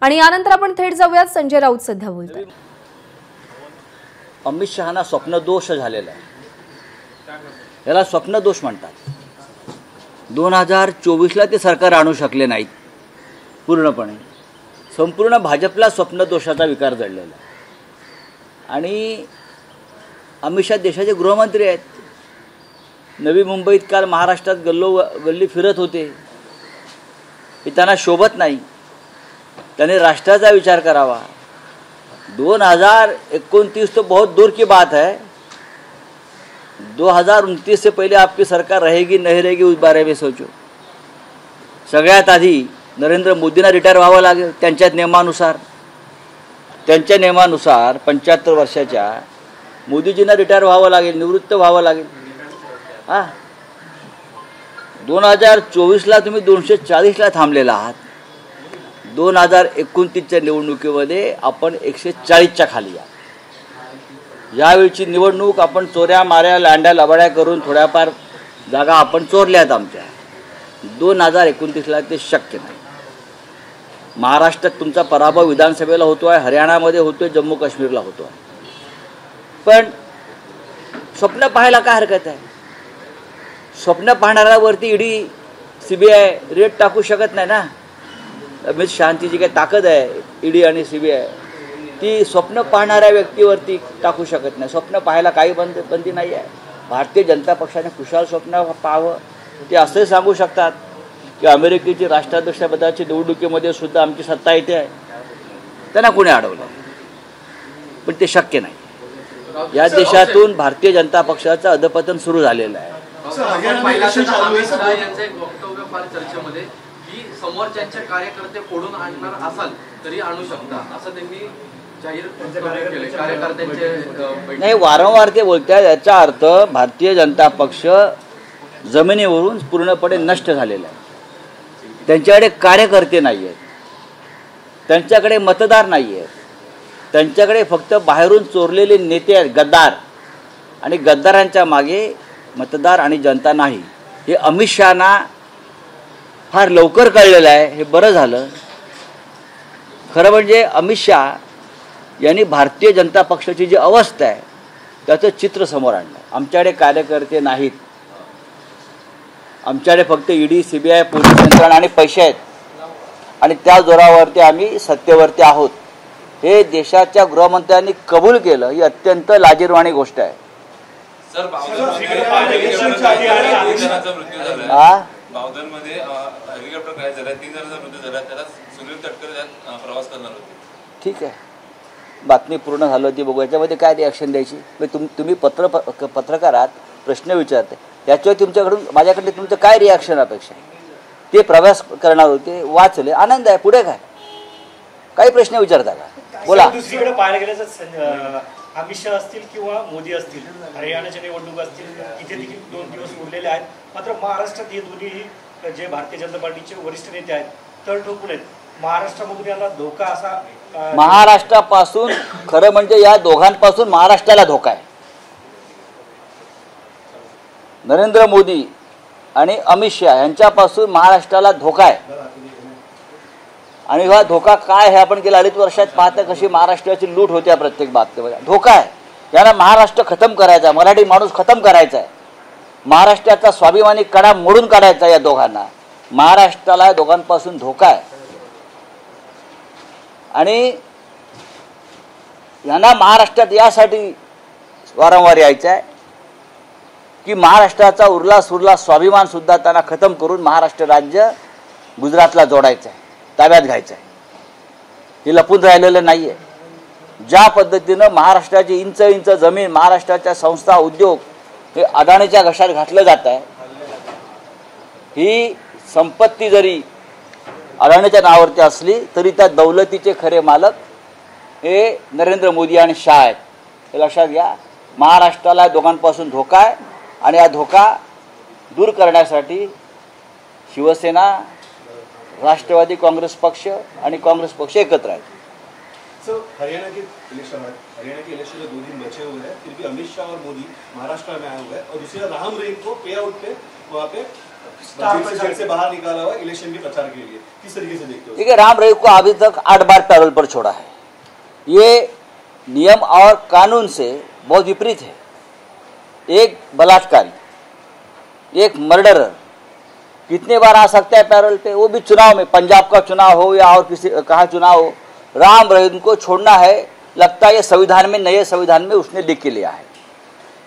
आणि यानंतर आपण थेट जाऊयात संजय राऊत सध्या बोलतात। अमित शहाना स्वप्नदोष झालेला आहे, याला स्वप्नदोष म्हणतात। 2024ला ते सरकार आणू शकले नाहीत पूर्णपणे, संपूर्ण भाजपला स्वप्नदोषाचा विकार जडलेला आहे। आणि अमित शहा देशाचे गृहमंत्री आहेत, नवी मुंबईत काल महाराष्ट्रात गल्ली फिरत होते, हे त्यांना शोभत नाही। त्याने राष्ट्राचा विचार करावा। 2029 तो बहुत दूर की बात है, 2029 से पहले आपकी सरकार रहेगी नहीं रहेगी उस बारे में सोचो। सगळ्यात आधी नरेंद्र मोदींना रिटायर व्हावं लागेल त्यांच्या नियमानुसार। 75 वर्षाच्या मोदीजींना रिटायर व्हावं लागेल, निवृत्त व्हावं लागेल। 2024ला तुम्ही 240ला थांबलेला आहात, 2029च्या निवडणुकीमध्ये आपण 140च्या खाली आहात। यावेळची निवडणूक आपण चोऱ्या माऱ्या लांड्या लबाड्या करून थोड्याफार जागा आपण चोरल्यात आमच्या। 2029ला ते शक्य नाही। महाराष्ट्रात तुमचा पराभव विधानसभेला होतोय, हरियाणामध्ये होतोय, जम्मू काश्मीरला होतोय, पण स्वप्न पाहायला काय हरकत आहे? स्वप्न पाहणाऱ्यावरती ईडी सीबीआय रेड टाकू शकत नाही ना। अमित शहांची जी काही ताकद आहे ईडी आणि सीबीआय, ती स्वप्न पाहणाऱ्या व्यक्तीवरती टाकू शकत नाही। स्वप्न पाहायला काही बंदी नाही आहे। भारतीय जनता पक्षाने खुशाल स्वप्न पाहावं। ते असंही सांगू शकतात की अमेरिकेची राष्ट्राध्यक्षपदाची निवडणुकीमध्ये सुद्धा आमची सत्ता येते आहे, त्यांना कोणी अडवलं? पण ते शक्य नाही। या देशातून भारतीय जनता पक्षाचं अधपतन सुरू झालेलं आहे। चर्चेमध्ये की समोरच्यांचे कार्यकर्ते फोडून आणणार असाल तरी आणू शकता असं त्यांनी जाहीर केले। कार्यकर्त्यांचे नाही, वारंवार ते बोलतात, याचा अर्थ भारतीय जनता पक्ष जमिनीवरून पूर्णपणे नष्ट झालेला आहे। त्यांच्याकडे कार्यकर्ते नाही आहेत, त्यांच्याकडे मतदार नाही आहेत, त्यांच्याकडे फक्त बाहेरून चोरलेले नेते आहेत, गद्दार। आणि गद्दारांच्या मागे मतदार आणि जनता नाही, हे अमित शहाना फार लवकर कळलेलं आहे। हे बरं झालं। खरं म्हणजे अमित शहा यांनी भारतीय जनता पक्षाची जी अवस्था आहे त्याचं चित्र समोर आणलं। आमच्याकडे कार्यकर्ते नाहीत, आमच्याकडे फक्त ईडी सीबीआय पोलीस यंत्रणा आणि पैसे आहेत, आणि त्या जोरावरती आम्ही सत्तेवरती आहोत, हे देशाच्या गृहमंत्र्यांनी कबूल केलं। ही अत्यंत लाजिरवाणी गोष्ट आहे। बावधनमध्ये हेलिकॉप्टर क्रॅश झाला, 3 जणांचा मृत्यू झाला, त्याला सुनील तटकरे प्रवास करणार होते। ठीक आहे, बातमी पूर्ण झाली होती, बघू याच्यामध्ये काय रिॲक्शन द्यायची? तुम्ही पत्रकार आहात, प्रश्न विचारते, याच्यावर तुमच्याकडून माझ्याकडे तुमचं काय रिॲक्शन अपेक्षा आहे? ते प्रवास करणार होते, वाचले, आनंद आहे, पुढे काय? काही प्रश्न विचारता का? बोला। दुसरीकडे पाहायला गेलं तर अमित शहा असतील किंवा मोदी असतील, हरियाणाच्या निवडणूक असतील, इथे देखील 2 दिवस उरलेले आहेत। मात्र महाराष्ट्रात हे दोन्ही जे भारतीय जनता पार्टीचे वरिष्ठ नेते आहेत तर ठोकून आहेत। महाराष्ट्रामधून याला धोका असा, महाराष्ट्रापासून खरं म्हणजे या दोघांपासून महाराष्ट्राला धोका आहे। नरेंद्र मोदी आणि अमित शहा यांच्यापासून महाराष्ट्राला धोका आहे। आणि हा धोका काय आहे आपण गेल्या 2.5 वर्षात पाहता कशी महाराष्ट्राची लूट होत्या प्रत्येक बाबतीमध्ये। धोका आहे, यांना महाराष्ट्र खतम करायचा आहे, मराठी माणूस खतम करायचा आहे, महाराष्ट्राचा स्वाभिमानी कडा मोडून काढायचा। या दोघांना, महाराष्ट्राला दोघांपासून धोका आहे। आणि यांना महाराष्ट्रात यासाठी वारंवार यायचं आहे की महाराष्ट्राचा उरला सुरला स्वाभिमान सुद्धा त्यांना खतम करून महाराष्ट्र राज्य गुजरातला जोडायचं आहे, ताब्यात घ्यायचं आहे। हे लपून राहिलेलं नाही आहे। ज्या पद्धतीनं महाराष्ट्राची इंच इंच जमीन, महाराष्ट्राच्या संस्था उद्योग हे अदानीच्या घशात घातलं जात आहे, ही संपत्ती जरी अदानीच्या नावावरती असली तरी त्या दौलतीचे खरे मालक हे नरेंद्र मोदी आणि शहा आहेत, हे लक्षात घ्या। महाराष्ट्राला दोघांपासून धोका आहे, आणि हा धोका दूर करण्यासाठी शिवसेना, राष्ट्रवादी कांग्रेस पक्ष आणि कांग्रेस पक्ष एकत्र आहेत। सर, हरियाणा के इलेक्शन में 2 दिन बचे हुए हैं, फिर भी अमित शाह और मोदी महाराष्ट्र में आए हुए हैं, और दूसरा राम रहीम को पे आउट पे वहाँ पे जेल से बाहर निकाला हुआ इलेक्शन के प्रचार के लिए, किस तरीके से देखते हो? देखिए, राम रहीम को अभी तक 8 बार पैरोल पर छोड़ा है। ये नियम और कानून से बहुत विपरीत है। एक बलात्कारी, एक मर्डरर कितने बार आ सकता है पैरोल पे, वो भी चुनाव में, पंजाब का चुनाव हो या और किसी कहाँ चुनाव हो। राम रहीम को छोड़ना है, लगता है ये संविधान में, नए संविधान में उसने लिख के लिया है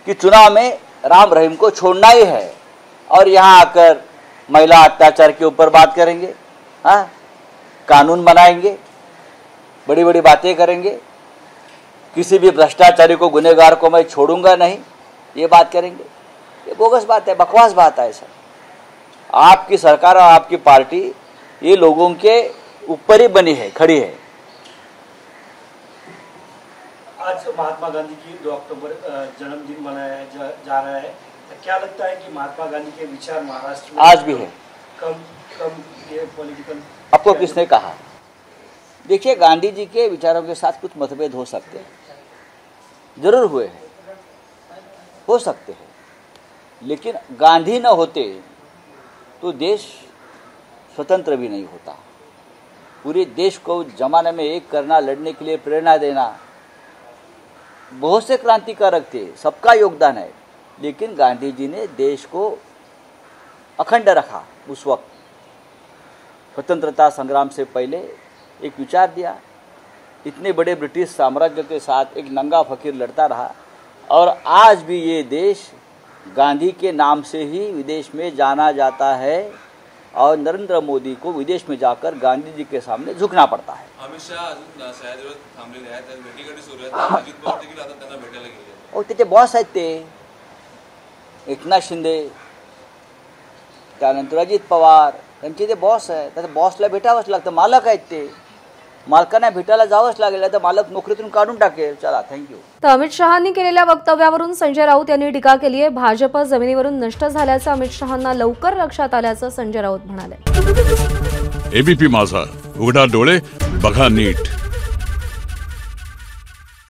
कि चुनाव में राम रहीम को छोड़ना ही है। और यहाँ आकर महिला अत्याचार के ऊपर बात करेंगे, हाँ, कानून बनाएंगे, बड़ी बड़ी बातें करेंगे, किसी भी भ्रष्टाचारी को, गुनहगार को मैं छोड़ूंगा नहीं, ये बात करेंगे। ये बोगस बात है, बकवास बात है सर। आपकी सरकार और आपकी पार्टी ये लोगों के ऊपर ही बनी है, खड़ी है। आज महात्मा गांधी की 2 अक्टूबर जन्मदिन मनाया जा रहा है, तो क्या लगता है कि महात्मा गांधी के विचार महाराष्ट्र में आज भी है? कम ये पॉलिटिकल, आपको किसने कहा? देखिए, गांधी जी के विचारों के साथ कुछ मतभेद हो सकते हैं, जरूर हुए हैं, हो सकते हैं, लेकिन गांधी न होते तो देश स्वतंत्र भी नहीं होता। पूरे देश को जमाने में एक करना, लड़ने के लिए प्रेरणा देना, बहुत से क्रांतिकारक थे, सबका योगदान है, लेकिन गांधी जी ने देश को अखंड रखा। उस वक्त स्वतंत्रता संग्राम से पहले एक विचार दिया। इतने बड़े ब्रिटिश साम्राज्य के साथ एक नंगा फकीर लड़ता रहा, और आज भी ये देश गांधी के नाम से ही विदेश में जाना जाता है, और नरेंद्र मोदी को विदेश में जाकर गांधी जी के सामने झुकना पड़ता है। अमित शाह अजून सह्याद्रीवर थांबलेले आहेत, भेटीगाठी सुरू आहेत, अजित पवार देखील आता त्यांना भेटायला गेले। और त्याचे बॉस आहेत ते एकनाथ शिंदे, त्यानंतर अजित पवार, त्यांचे ते बॉस आहे। त्या बॉसला भेटावंच लागतं, मालक आहेत ते, मालकांना भेटायला जावंच लागेल, तर मालक नोकरीतून काढून टाकेल। चला, थँक्यू। तर अमित शहांनी केलेल्या वक्तव्यावरून संजय राऊत यांनी टीका केली आहे। भाजप जमिनीवरून नष्ट झाल्याचं अमित शहांना लवकर लक्षात आल्याचं संजय राऊत म्हणाले। एबीपी माझा, उघडा डोळे बघा नीट।